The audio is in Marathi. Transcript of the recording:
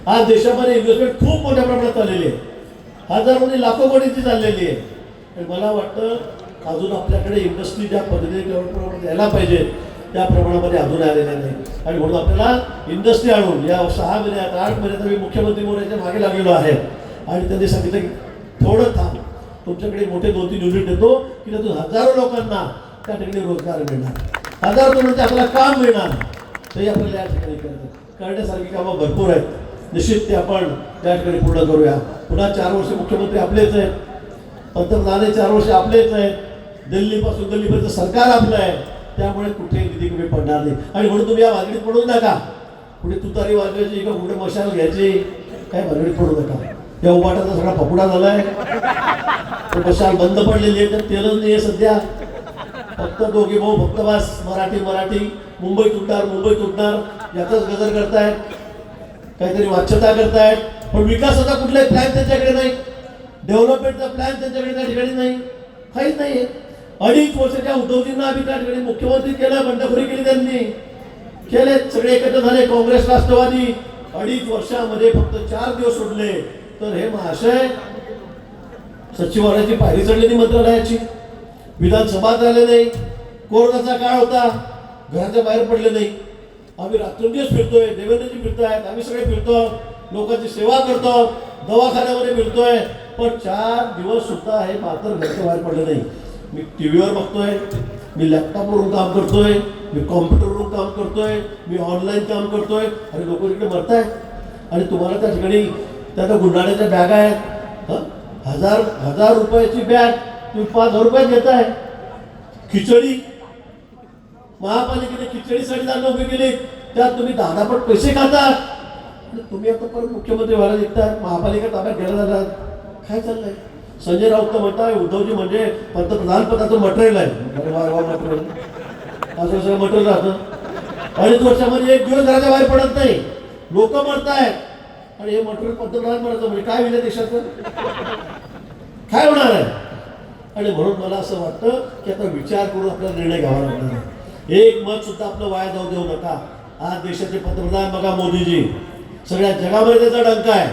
आज देशामध्ये इन्व्हेस्टमेंट खूप मोठ्या प्रमाणात चाललेली आहे, हजारोमध्ये लाखो कोटीची चाललेली आहे. आणि मला वाटतं अजून आपल्याकडे इंडस्ट्री ज्या पद्धतीने प्रमाणात यायला पाहिजे त्या प्रमाणामध्ये अजून आलेल्या नाही. आणि म्हणून आपल्याला इंडस्ट्री आणून या 6 महिन्यात 8 महिन्यात मी मुख्यमंत्री मोर्याच्या मागे लागलेलो आहे. आणि त्यांनी सांगितलं की थोडं थांब, तुमच्याकडे मोठे 2-3 युनिट देतो की त्यातून हजारो लोकांना त्या ठिकाणी रोजगार मिळणार, हजारो लोकांना आपल्याला काम मिळणार. तरी आपल्याला या ठिकाणी करण्यासारखी कामं भरपूर आहेत. निश्चित ते आपण त्या ठिकाणी पूर्ण करूया. पुन्हा 4 वर्ष मुख्यमंत्री आपलेच आहेत, पंतप्रधान 4 वर्ष आपलेच आहेत, दिल्लीपासून दिल्लीपर्यंत सरकार आपलं आहे. त्यामुळे कुठेही निधी कमी पडणार नाही. आणि म्हणून तुम्ही या भानगडीत पडू नका. कुठे तुतारी वाजवायची का कुठे मशाल घ्यायची, काय भानगडीत पडू नका. या उभाटाचा सगळा फकुडा झालाय. मशाल बंद पडलेली आहे, तर तेलच नाही आहे सध्या. फक्त दोघे भाऊ फक्त बस मराठी मुंबई तुटणार याचाच गजर करतायत, काहीतरी वाच्यता करतायत. पण विकासाचा कुठलाही प्लॅन त्यांच्याकडे नाही, डेव्हलपमेंटचा प्लॅन त्यांच्याकडे त्या ठिकाणी नाही, काहीच नाही. 2.5 वर्षाच्या उद्धवजींना आम्ही त्या ठिकाणी मुख्यमंत्री केलं, बंडखोरी केली त्यांनी, केले सगळे एकत्र झाले. काँग्रेस राष्ट्रवादी 2.5 वर्षामध्ये फक्त 4 दिवस उरले तर हे महाशय सचिवालयाची पायरी चढलेली, मंत्रालयाची, विधानसभा झाले नाही. कोरोनाचा काळ होता, घराच्या बाहेर पडले नाही. आम्ही रात्रंदिवस फिरतोय, देवेंद्रजी फिरतायत, आम्ही सगळे फिरतो, लोकांची सेवा करतो, दवाखान्यामध्ये फिरतोय. पण 4 दिवस सुद्धा हे मात्र घराच्या बाहेर पडले नाही. मी टीव्हीवर बघतोय, मी लॅपटॉपवरून काम करतोय, मी कॉम्प्युटरवरून काम करतोय, मी ऑनलाईन काम करतोय. आणि लोक इकडे मरताय. आणि तुम्हाला त्या ठिकाणी त्या गुंडाळ्याच्या बॅग आहेत, हजार रुपयाची बॅग तुम्ही 5,000 रुपयात घेताय. खिचडी महापालिकेने खिचडीसाठी जागा उभी केली, त्यात तुम्ही 10 पट पैसे खातात. तुम्ही आता परत मुख्यमंत्री व्हायला निघतात, महापालिका ताब्यात घ्यायला जातात. काय चाललंय? संजय राऊत तर म्हणताय उद्धवजी म्हणजे पंतप्रधान पदाचं मटेरियल आहे. मटेरियल असं सगळं मटेरियल राहतं. 2.5 वर्षामध्ये 1 दिवस घराच्या बाहेर पडत नाही, लोक मरतायत. आणि हे मटेरियल पंतप्रधान बनायचं म्हणजे काय होईल देशाचं, काय होणार आहे? आणि म्हणून मला असं वाटतं की आता विचार करून आपल्याला निर्णय घ्यावा लागणार. एक मत सुद्धा आपलं वाया जाऊ देऊ नका. आज देशाचे पंतप्रधान बघा मोदीजी, सगळ्या जगामध्ये त्याचा डंका आहे.